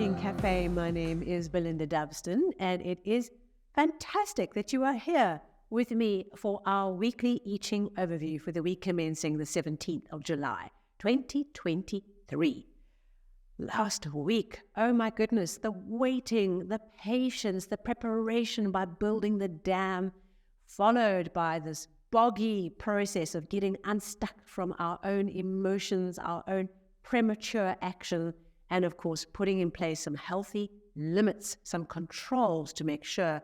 Ching Cafe. My name is Belinda Dubston, and it is fantastic that you are here with me for our weekly I Ching overview for the week commencing the 17th of July, 2023. Last week, oh my goodness, the waiting, the patience, the preparation by building the dam, followed by this boggy process of getting unstuck from our own emotions, our own premature action, and of course, putting in place some healthy limits, some controls to make sure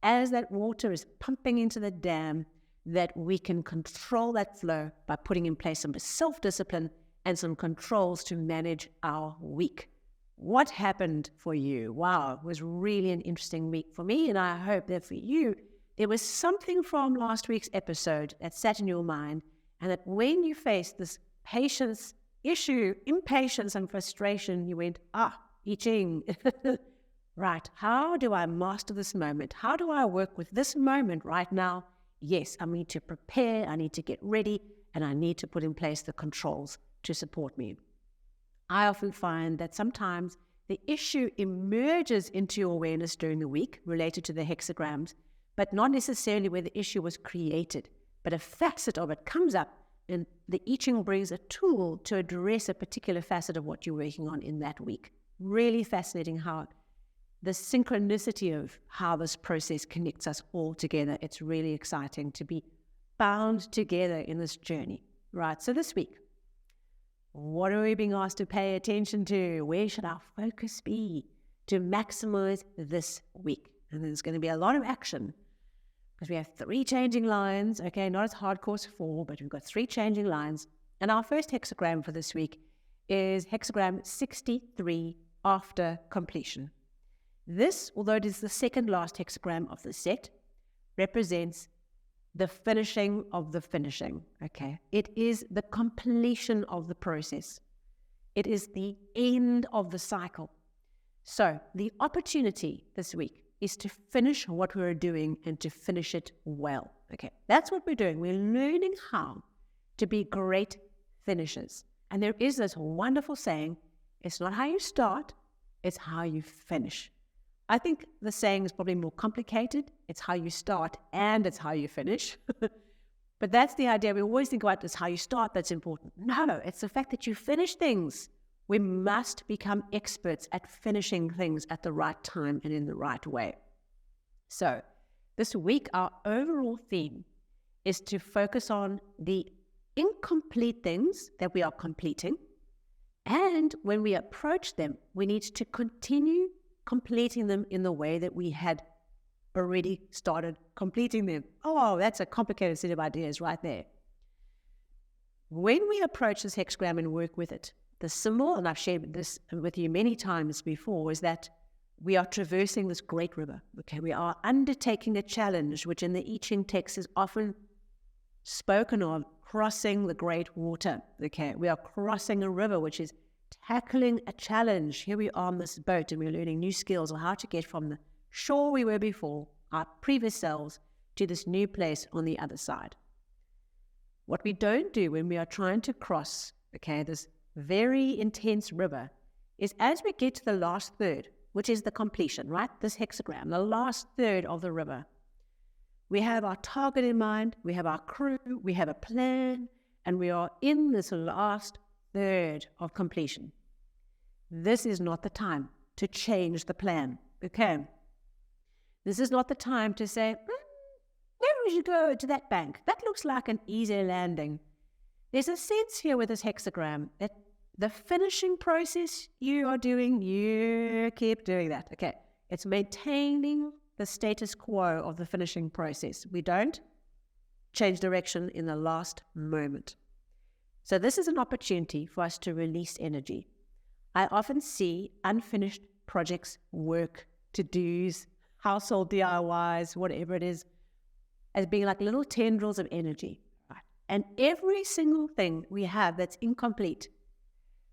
as that water is pumping into the dam, that we can control that flow by putting in place some self-discipline and some controls to manage our week. What happened for you? Wow, it was really an interesting week for me, and I hope that for you, there was something from last week's episode that sat in your mind, and that when you faced this patience issue, impatience and frustration, you went, I Ching. Right, how do I master this moment? How do I work with this moment right now? Yes, I need to prepare, I need to get ready, and I need to put in place the controls to support me. I often find that sometimes the issue emerges into your awareness during the week related to the hexagrams, but not necessarily where the issue was created, but a facet of it comes up, and the I Ching brings a tool to address a particular facet of what you're working on in that week. Really fascinating how the synchronicity of how this process connects us all together. It's really exciting to be bound together in this journey, right? So this week, what are we being asked to pay attention to? Where should our focus be to maximize this week? And there's going to be a lot of action because we have 3 changing lines. Okay, not as hardcore as 4, but we've got 3 changing lines. And our first hexagram for this week is hexagram 63, after completion. This, although it is the second last hexagram of the set, represents the finishing of the finishing, okay? It is the completion of the process. It is the end of the cycle. So the opportunity this week is to finish what we're doing and to finish it well, okay? That's what we're doing. We're learning how to be great finishers. And there is this wonderful saying, it's not how you start, it's how you finish. I think the saying is probably more complicated. It's how you start and it's how you finish. But that's the idea. We always think about this, how you start, that's important. No, it's the fact that you finish things. We must become experts at finishing things at the right time and in the right way. So this week, our overall theme is to focus on the incomplete things that we are completing. And when we approach them, we need to continue completing them in the way that we had already started completing them. Oh, that's a complicated set of ideas right there. When we approach this hexagram and work with it, the symbol, and I've shared this with you many times before, is that we are traversing this great river. Okay, we are undertaking a challenge, which in the I Ching text is often spoken of, crossing the great water. Okay, we are crossing a river, which is tackling a challenge. Here we are on this boat and we're learning new skills on how to get from the shore we were before, our previous selves, to this new place on the other side. What we don't do when we are trying to cross, okay, this very intense river, is as we get to the last third, which is the completion, right? This hexagram, the last third of the river. We have our target in mind, we have our crew, we have a plan, and we are in this last third of completion. This is not the time to change the plan, okay? This is not the time to say, maybe we should go to that bank. That looks like an easy landing. There's a sense here with this hexagram that the finishing process you are doing, you keep doing that, okay? It's maintaining the status quo of the finishing process. We don't change direction in the last moment. So this is an opportunity for us to release energy. I often see unfinished projects, work, to-dos, household DIYs, whatever it is, as being like little tendrils of energy. Right? And every single thing we have that's incomplete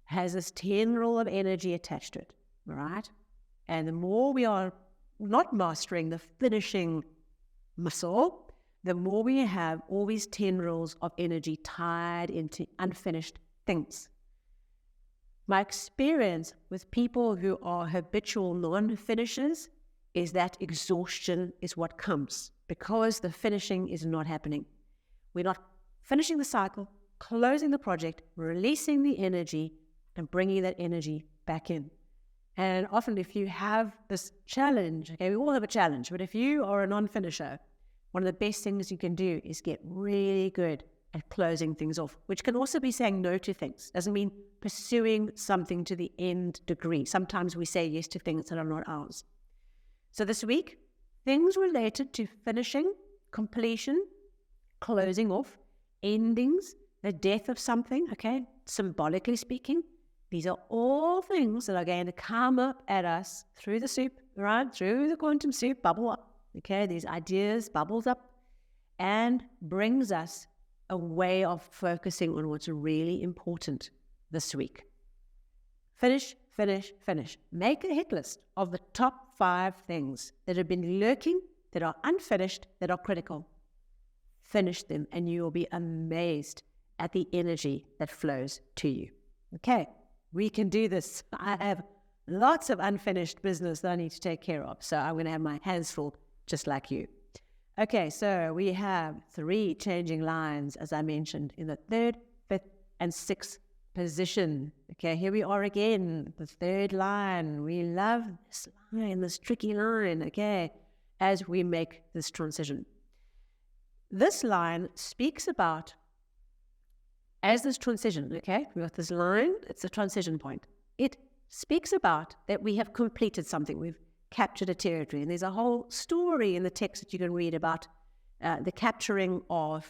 has this tendril of energy attached to it, right? And the more we are not mastering the finishing muscle, the more we have all these tendrils of energy tied into unfinished things. My experience with people who are habitual non-finishers is that exhaustion is what comes because the finishing is not happening. We're not finishing the cycle, closing the project, releasing the energy, and bringing that energy back in. And often if you have this challenge, okay, we all have a challenge, but if you are a non-finisher, one of the best things you can do is get really good at closing things off, which can also be saying no to things. Doesn't mean pursuing something to the end degree. Sometimes we say yes to things that are not ours. So this week, things related to finishing, completion, closing off, endings, the death of something, okay, symbolically speaking, these are all things that are going to come up at us through the soup, right? Through the quantum soup, bubble up. Okay, these ideas bubbles up and brings us a way of focusing on what's really important this week. Finish, finish, finish. Make a hit list of the top 5 things that have been lurking, that are unfinished, that are critical. Finish them and you will be amazed at the energy that flows to you. Okay, we can do this. I have lots of unfinished business that I need to take care of, so I'm going to have my hands full just like you. Okay, so we have 3 changing lines, as I mentioned, in the 3rd, 5th, and 6th position. Okay, here we are again, the 3rd line. We love this line, this tricky line, okay, as we make this transition. This line speaks about, as this transition, okay, we got this line, it's a transition point. It speaks about that we have completed something, we've captured a territory, and there's a whole story in the text that you can read about the capturing of,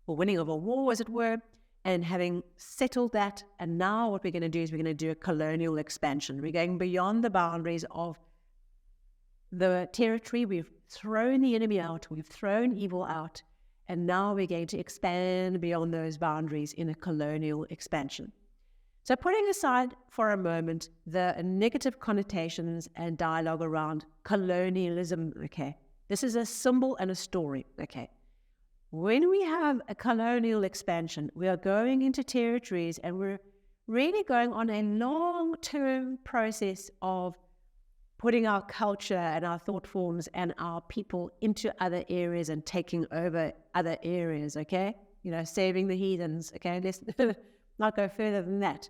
or winning of a war, as it were, and having settled that. And now what we're going to do is we're going to do a colonial expansion. We're going beyond the boundaries of the territory. We've thrown the enemy out, we've thrown evil out, and now we're going to expand beyond those boundaries in a colonial expansion. So putting aside for a moment the negative connotations and dialogue around colonialism, okay, this is a symbol and a story, okay. When we have a colonial expansion, we are going into territories and we're really going on a long-term process of putting our culture and our thought forms and our people into other areas and taking over other areas, okay? You know, saving the heathens, okay? Let's not go further than that.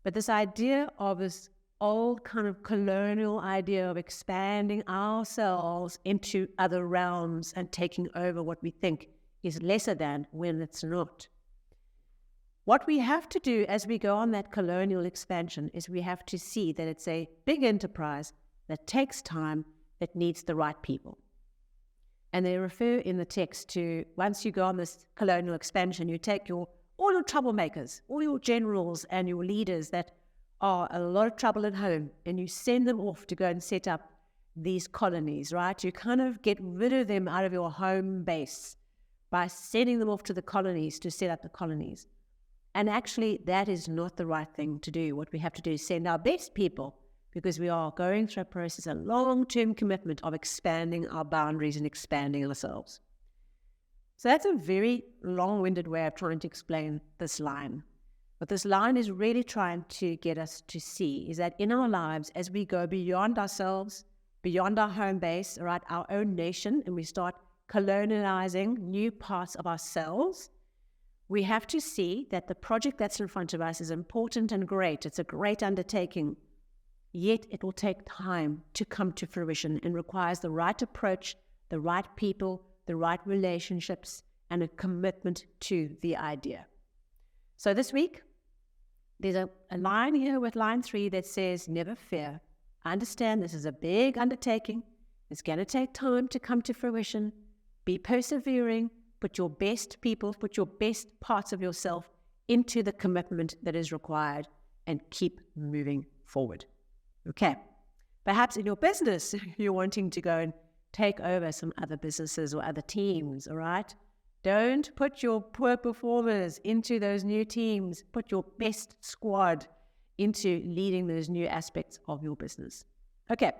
But this idea of this old kind of colonial idea of expanding ourselves into other realms and taking over what we think is lesser than when it's not. What we have to do as we go on that colonial expansion is we have to see that it's a big enterprise that takes time, that needs the right people. And they refer in the text to, once you go on this colonial expansion, you take all your troublemakers, all your generals and your leaders that are a lot of trouble at home, and you send them off to go and set up these colonies, right? You kind of get rid of them out of your home base by sending them off to the colonies to set up the colonies. And actually, that is not the right thing to do. What we have to do is send our best people, because we are going through a process, a long-term commitment of expanding our boundaries and expanding ourselves. So that's a very long-winded way of trying to explain this line. What this line is really trying to get us to see is that in our lives, as we go beyond ourselves, beyond our home base, right, our own nation, and we start colonializing new parts of ourselves, we have to see that the project that's in front of us is important and great. It's a great undertaking, yet it will take time to come to fruition and requires the right approach, the right people, the right relationships, and a commitment to the idea. So this week, there's a line here with line 3 that says, never fear. I understand this is a big undertaking. It's going to take time to come to fruition. Be persevering. Put your best people, put your best parts of yourself into the commitment that is required and keep moving forward. Okay. Perhaps in your business, you're wanting to go and take over some other businesses or other teams, all right? Don't put your poor performers into those new teams. Put your best squad into leading those new aspects of your business. Okay,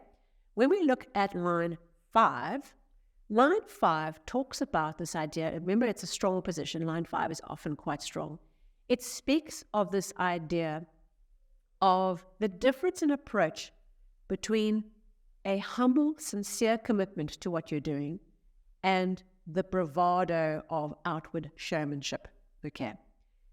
when we look at line 5 talks about this idea. Remember, it's a strong position. Line 5 is often quite strong. It speaks of this idea of the difference in approach between a humble, sincere commitment to what you're doing and the bravado of outward showmanship. Okay.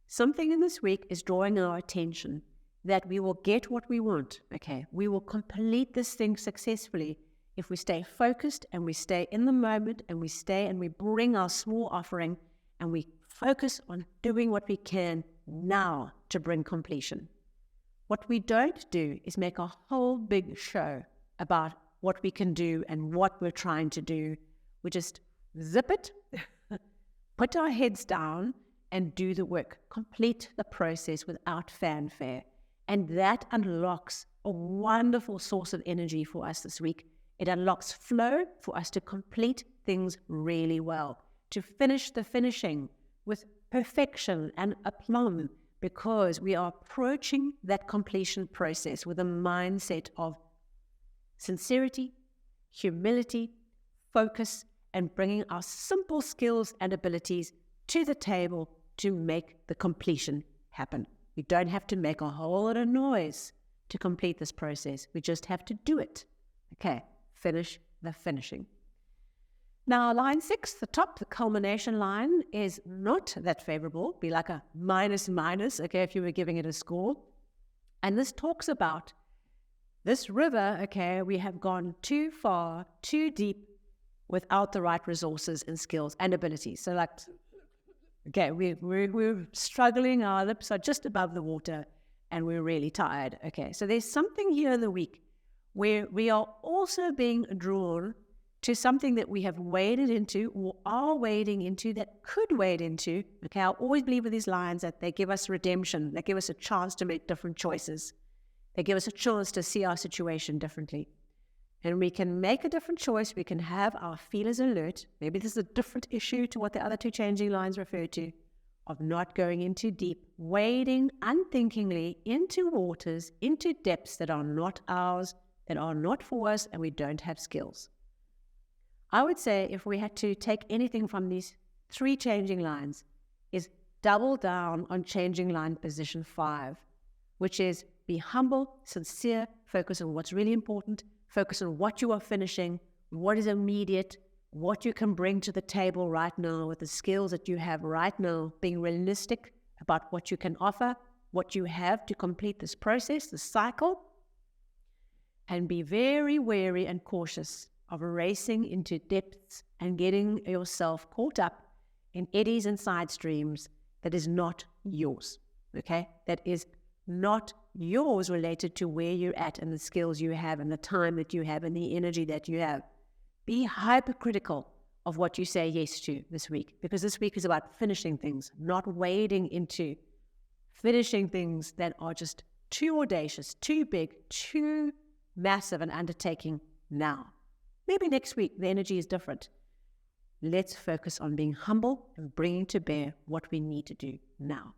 Something in this week is drawing our attention that we will get what we want. Okay. We will complete this thing successfully if we stay focused and we stay in the moment and we stay and we bring our small offering and we focus on doing what we can now to bring completion. What we don't do is make a whole big show about what we can do and what we're trying to do. We just zip it, put our heads down and do the work. Complete the process without fanfare. And that unlocks a wonderful source of energy for us this week. It unlocks flow for us to complete things really well, to finish the finishing with perfection and aplomb, because we are approaching that completion process with a mindset of sincerity, humility, focus, and bringing our simple skills and abilities to the table to make the completion happen. We don't have to make a whole lot of noise to complete this process. We just have to do it. Okay, finish the finishing. Now, line 6, the top, the culmination line, is not that favorable. Be like a minus, okay, if you were giving it a score. And this talks about this river, okay, we have gone too far, too deep without the right resources and skills and abilities. So like, okay, we're struggling, our lips are just above the water and we're really tired. Okay, so there's something here in the week where we are also being drawn to something that we have waded into or are wading into that could wade into. Okay, I always believe with these lines that they give us redemption. They give us a chance to make different choices. They give us a chance to see our situation differently. And we can make a different choice. We can have our feelers alert. Maybe this is a different issue to what the other two changing lines refer to, of not going into deep, wading unthinkingly into waters, into depths that are not ours, that are not for us, and we don't have skills. I would say if we had to take anything from these 3 changing lines, is double down on changing line position 5, which is be humble, sincere, focus on what's really important, focus on what you are finishing, what is immediate, what you can bring to the table right now with the skills that you have right now, being realistic about what you can offer, what you have to complete this process, this cycle, and be very wary and cautious of racing into depths and getting yourself caught up in eddies and side streams that is not yours, okay? That is not yours related to where you're at and the skills you have and the time that you have and the energy that you have. Be hypercritical of what you say yes to this week, because this week is about finishing things, not wading into finishing things that are just too audacious, too big, too massive an undertaking now. Maybe next week the energy is different. Let's focus on being humble and bringing to bear what we need to do now.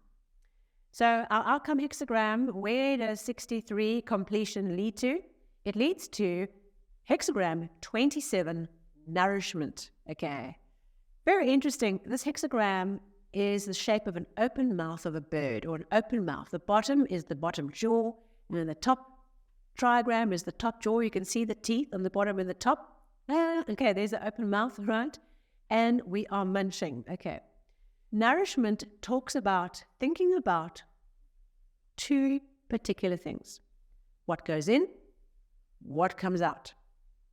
So our outcome hexagram, where does 63 completion lead to? It leads to hexagram 27, nourishment. Okay, very interesting. This hexagram is the shape of an open mouth of a bird, or an open mouth. The bottom is the bottom jaw, and then the top trigram is the top jaw. You can see the teeth on the bottom and the top. Okay, there's the open mouth, right? And we are munching. Okay. Nourishment talks about thinking about 2 particular things. What goes in, what comes out.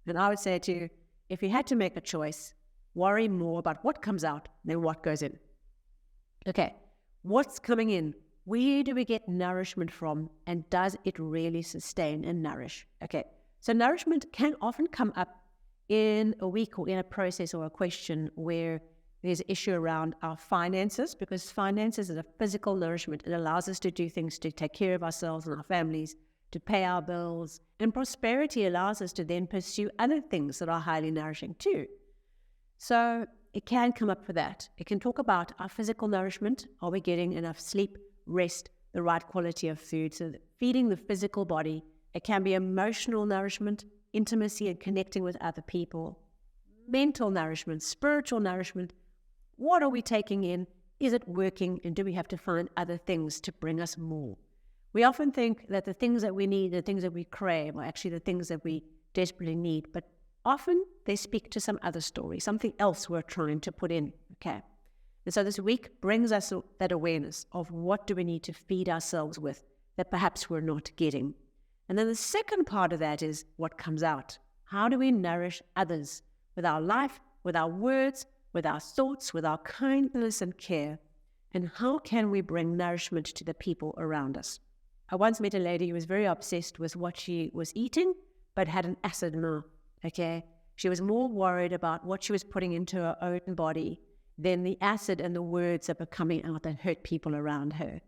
And I would say to you, if you had to make a choice, worry more about what comes out than what goes in. Okay, what's coming in? Where do we get nourishment from? And does it really sustain and nourish? Okay, so nourishment can often come up in a week or in a process or a question where there's an issue around our finances, because finances is a physical nourishment. It allows us to do things to take care of ourselves and our families, to pay our bills. And prosperity allows us to then pursue other things that are highly nourishing too. So it can come up for that. It can talk about our physical nourishment. Are we getting enough sleep, rest, the right quality of food? So feeding the physical body. It can be emotional nourishment, intimacy and connecting with other people. Mental nourishment, spiritual nourishment. What are we taking in? Is it working? And do we have to find other things to bring us more? We often think that the things that we need, the things that we crave, are actually the things that we desperately need, but often they speak to some other story, something else we're trying to put in, okay? And so this week brings us that awareness of what do we need to feed ourselves with that perhaps we're not getting. And then the second part of that is what comes out. How do we nourish others with our life, with our words, with our thoughts, with our kindness and care? And how can we bring nourishment to the people around us? I once met a lady who was very obsessed with what she was eating, but had an acid mouth, okay? She was more worried about what she was putting into her own body than the acid and the words that were coming out that hurt people around her.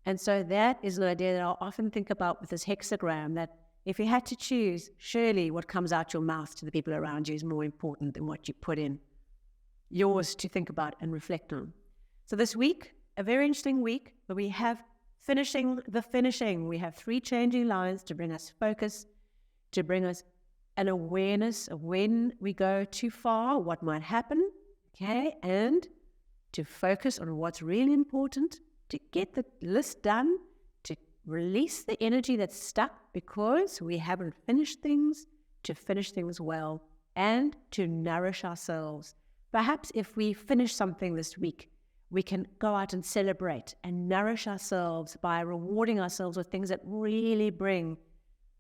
And so that is an idea that I'll often think about with this hexagram, that if you had to choose, surely what comes out your mouth to the people around you is more important than what you put in. Yours to think about and reflect on. So this week, a very interesting week, where we have finishing the finishing. We have 3 changing lines to bring us focus, to bring us an awareness of when we go too far, what might happen, okay, and to focus on what's really important, to get the list done, to release the energy that's stuck because we haven't finished things, to finish things well, and to nourish ourselves. Perhaps if we finish something this week, we can go out and celebrate and nourish ourselves by rewarding ourselves with things that really bring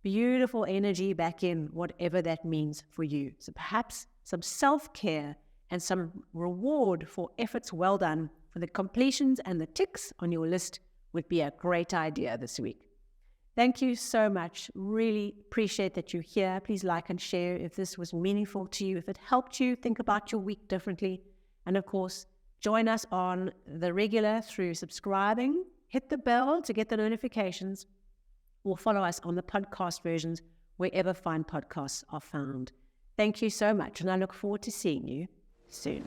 beautiful energy back in, whatever that means for you. So perhaps some self-care and some reward for efforts well done for the completions and the ticks on your list would be a great idea this week. Thank you so much. Really appreciate that you're here. Please like and share if this was meaningful to you, if it helped you think about your week differently. And of course, join us on the regular through subscribing. Hit the bell to get the notifications, or follow us on the podcast versions wherever fine podcasts are found. Thank you so much, and I look forward to seeing you soon.